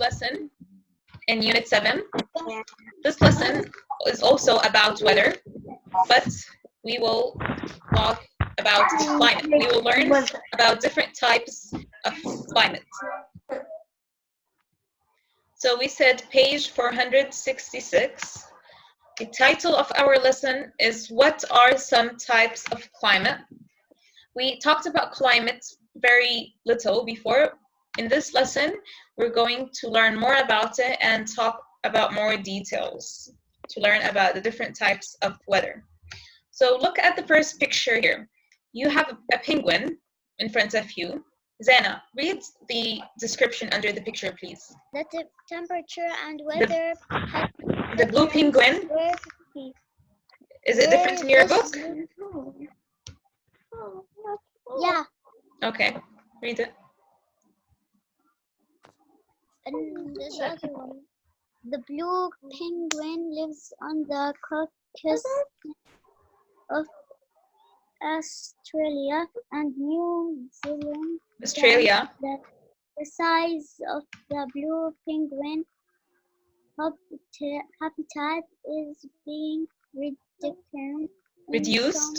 lesson in Unit 7. This lesson is also about weather, but we will talk about climate. We will learn about different types of climate. So we said page 466. The title of our lesson is What are some types of climate? We talked about climate very little before. In this lesson, we're going to learn more about it and talk about more details to learn about the different types of weather. So look at the first picture here. You have a penguin in front of you. Zana, read the description under the picture, please. The temperature and weather. The blue penguin. Is it different in your book? Yeah. Okay, read it. And the other one. The blue penguin lives on the coast of Australia and New Zealand. Australia. The size of the blue penguin habitat is being reduced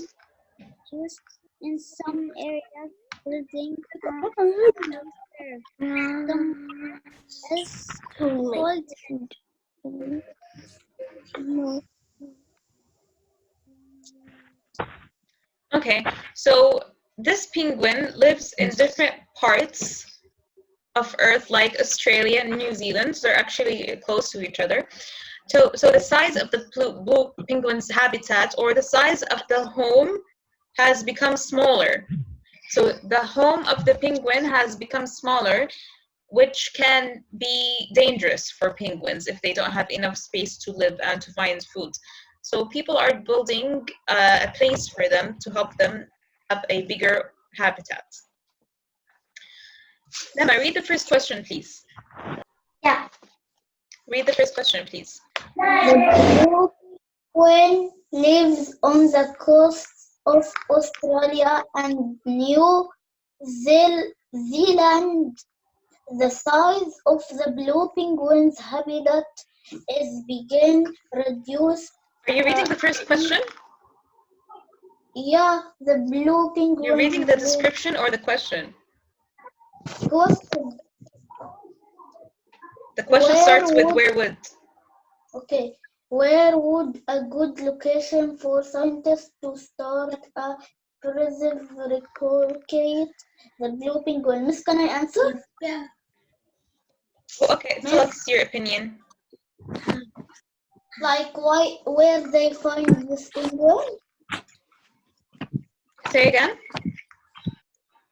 in some areas, building is called. Okay, so this penguin lives in different parts of Earth, like Australia and New Zealand. They're actually close to each other. So the size of the blue penguin's habitat, or the size of the home, has become smaller. So the home of the penguin has become smaller, which can be dangerous for penguins if they don't have enough space to live and to find food. So people are building a place for them to help them have a bigger habitat. Emma, read the first question, please. Yeah. Read the first question, please. The blue penguin lives on the coast of Australia and New Zealand. The size of the blue penguin's habitat is being reduced. Are you reading the first question? Yeah, the blue penguin. You're reading the description or the question? Question. The question starts with where would. Okay. Where would a good location for scientists to start a preserve relocate the blue penguin? Miss, can I answer? Yeah. Well, okay, so what's your opinion? Like where they find this penguin? Say again?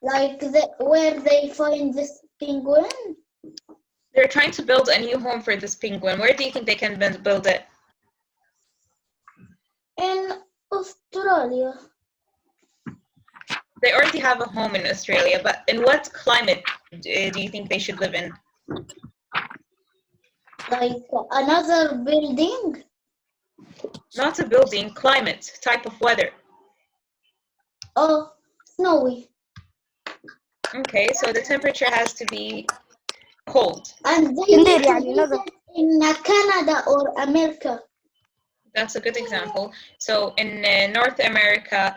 Like where they find this penguin? They're trying to build a new home for this penguin. Where do you think they can build it? In Australia. They already have a home in Australia, but in what climate do you think they should live in? Like another building? Not a building, climate, type of weather. Oh, snowy. Okay, so the temperature has to be cold. And they live in Canada or America. That's a good example. So in North America,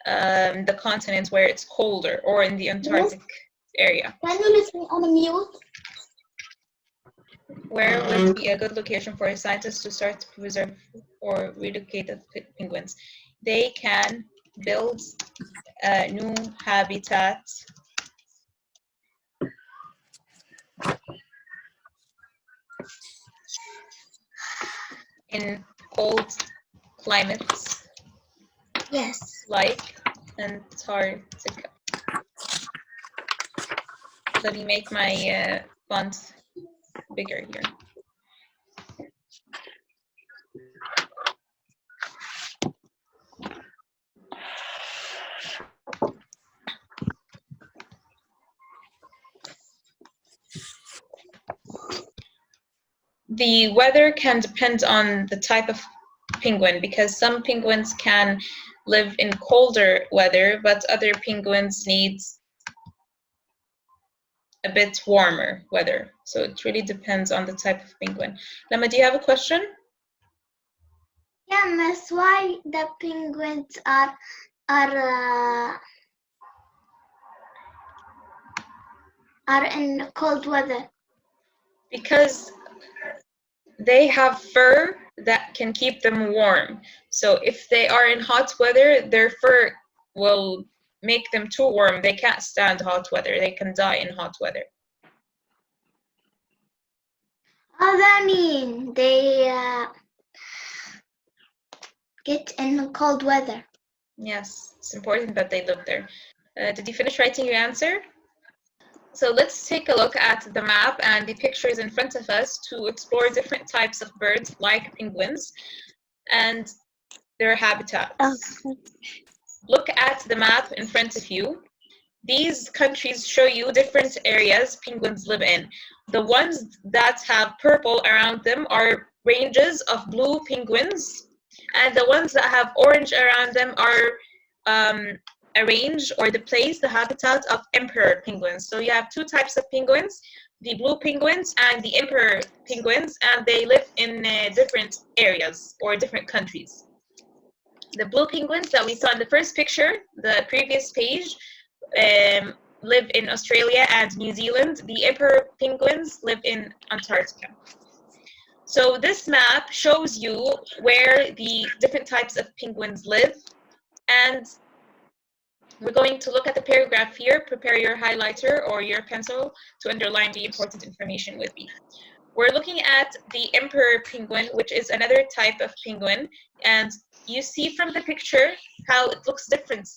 the continents where it's colder, or in the Antarctic area. Can you let me on mute? Where would be a good location for scientists to start to preserve or relocate the penguins? They can build a new habitat in cold climates. Yes. Like Antarctica. Let me make my font bigger here. The weather can depend on the type of penguin, because some penguins can live in colder weather, but other penguins need a bit warmer weather. So it really depends on the type of penguin. Lama, do you have a question? Yeah, Miss, why the penguins are in cold weather? Because they have fur that can keep them warm. So if they are in hot weather, their fur will make them too warm. They can't stand hot weather. They can die in hot weather. Oh, that mean they get in cold weather. Yes, it's important that they live there. Did you finish writing your answer? So let's take a look at the map and the pictures in front of us to explore different types of birds like penguins and their habitats. Look at the map in front of you. These countries show you different areas penguins live in. The ones that have purple around them are ranges of blue penguins, and the ones that have orange around them are a range or the place, the habitat of emperor penguins. So you have two types of penguins, the blue penguins and the emperor penguins, and they live in different areas or different countries. The blue penguins that we saw in the first picture, the previous page, live in Australia and New Zealand. The emperor penguins live in Antarctica. So this map shows you where the different types of penguins live, and we're going to look at the paragraph here. Prepare your highlighter or your pencil to underline the important information with me. We're looking at the emperor penguin, which is another type of penguin, and you see from the picture how it looks different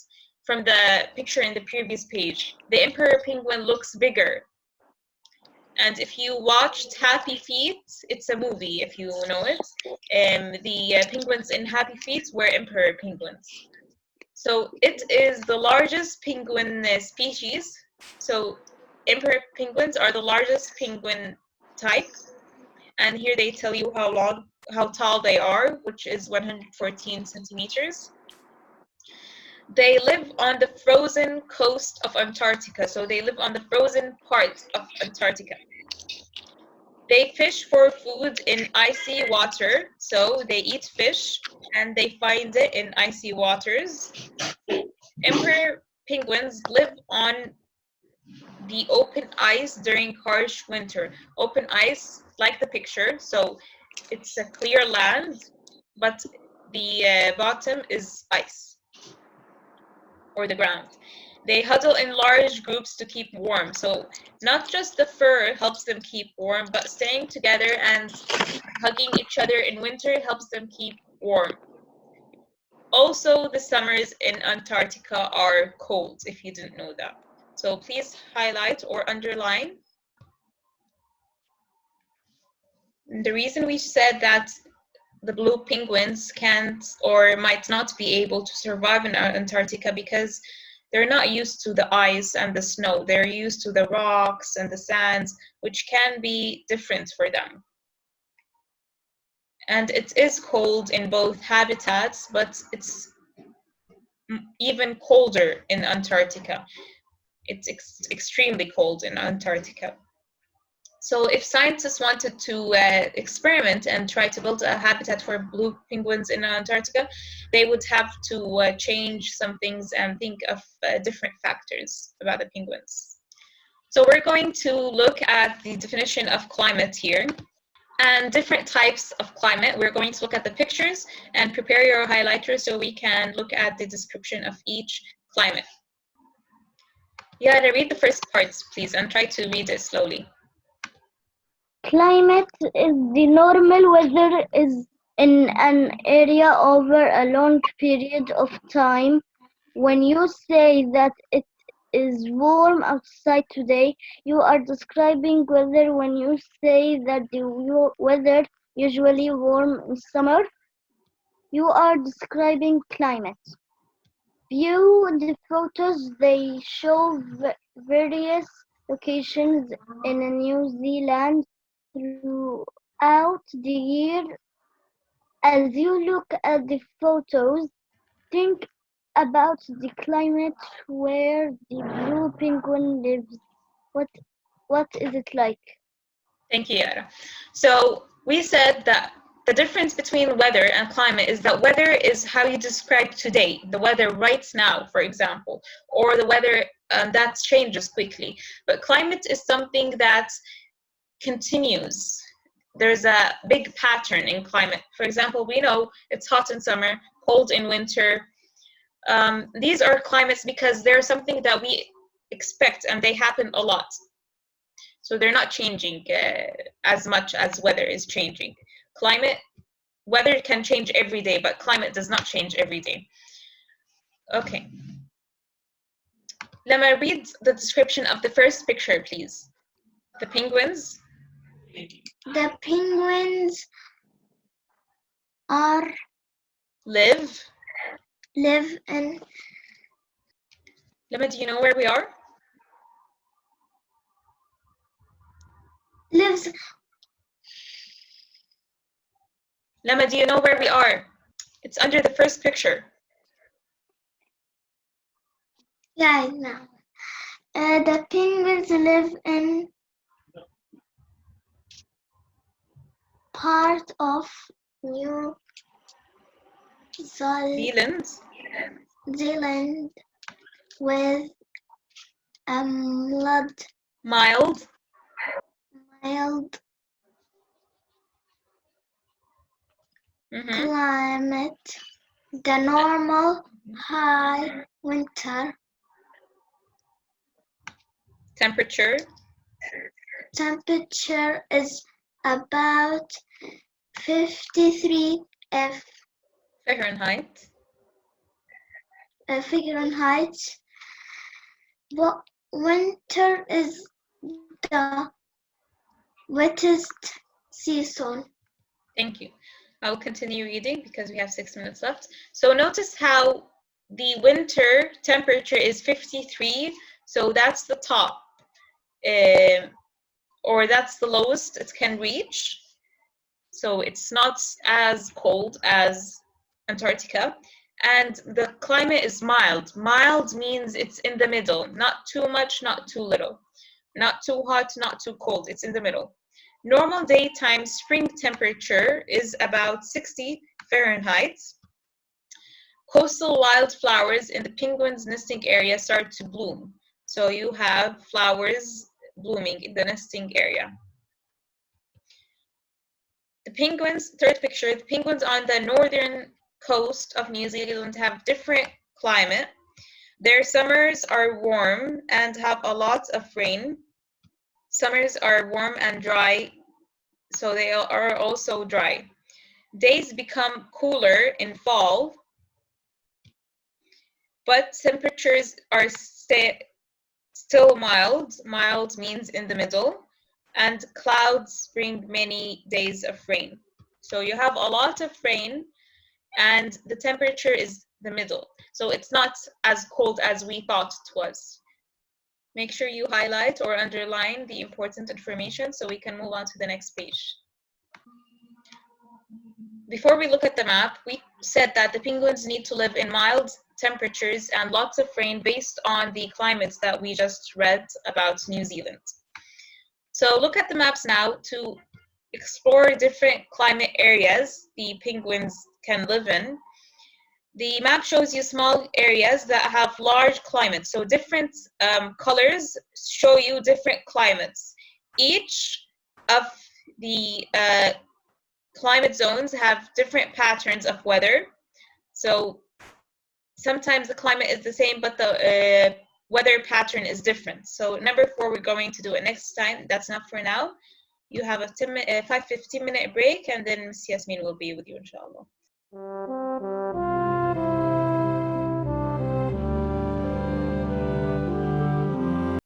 from the picture in the previous page. The emperor penguin looks bigger. And if you watched Happy Feet, it's a movie, if you know it. The penguins in Happy Feet were emperor penguins. So it is the largest penguin species. So emperor penguins are the largest penguin type. And here they tell you how tall they are, which is 114 centimeters. They live on the frozen coast of Antarctica. So they live on the frozen part of Antarctica. They fish for food in icy water. So they eat fish and they find it in icy waters. Emperor penguins live on the open ice during harsh winter. Open ice, like the picture, so it's a clear land, but the bottom is ice, or the ground. They huddle in large groups to keep warm. So not just the fur helps them keep warm, but staying together and hugging each other in winter helps them keep warm. Also, the summers in Antarctica are cold, if you didn't know that. So please highlight or underline. The reason we said that the blue penguins can't or might not be able to survive in Antarctica because they're not used to the ice and the snow. They're used to the rocks and the sands, which can be different for them. And it is cold in both habitats, but it's even colder in Antarctica. It's extremely cold in Antarctica. So if scientists wanted to experiment and try to build a habitat for blue penguins in Antarctica, they would have to change some things and think of different factors about the penguins. So we're going to look at the definition of climate here and different types of climate. We're going to look at the pictures and prepare your highlighter so we can look at the description of each climate. Yeah, read the first parts, please, and try to read it slowly. Climate is the normal weather is in an area over a long period of time. When you say that it is warm outside today, you are describing weather. When you say that the weather usually warm in summer, you are describing climate. View the photos. They show various locations in New Zealand throughout the year. As you look at the photos, think about the climate where the blue penguin lives. What is it like? Thank you, Yara. So we said that the difference between weather and climate is that weather is how you describe today, the weather right now, for example, or the weather that changes quickly. But climate is something that continues. There's a big pattern in climate. For example, we know it's hot in summer, cold in winter. These are climates because they're something that we expect and they happen a lot. So they're not changing as much as weather is changing. Weather can change every day, but climate does not change every day. Okay. Let me read the description of the first picture, please. The penguins. The penguins are Live. live in Lema, do you know where we are? lives Lema, do you know where we are? It's under the first picture. yeah now. The penguins live in part of New Zealand. Zealand with a Mild. mild Mm-hmm. climate. The normal high winter Temperature. temperature is about 53 Fahrenheit. Fahrenheit. But winter is the wettest season. Thank you. I'll continue reading because we have 6 minutes left. So notice how the winter temperature is 53. So that's the top, or that's the lowest it can reach. So it's not as cold as Antarctica. And the climate is mild. Mild means it's in the middle, not too much, not too little, not too hot, not too cold. It's in the middle. Normal daytime spring temperature is about 60 Fahrenheit. Coastal wildflowers in the penguins' nesting area start to bloom. So you have flowers blooming in the nesting area. The penguins, third picture, the penguins on the northern coast of New Zealand have different climate. Their summers are warm and have a lot of rain. Summers are warm and dry, so they are also dry. Days become cooler in fall, but temperatures are still mild. Mild means in the middle, and clouds bring many days of rain. So you have a lot of rain, and the temperature is the middle. So it's not as cold as we thought it was. Make sure you highlight or underline the important information so we can move on to the next page. Before we look at the map, we said that the penguins need to live in mild temperatures and lots of rain based on the climates that we just read about New Zealand. So look at the maps now to explore different climate areas the penguins can live in. The map shows you small areas that have large climates. So different colors show you different climates. Each of the climate zones have different patterns of weather. So sometimes the climate is the same, but the weather pattern is different. So number 4, we're going to do it next time. That's enough for now. You have a 15-minute break, and then Ms. Yasmin will be with you, inshallah.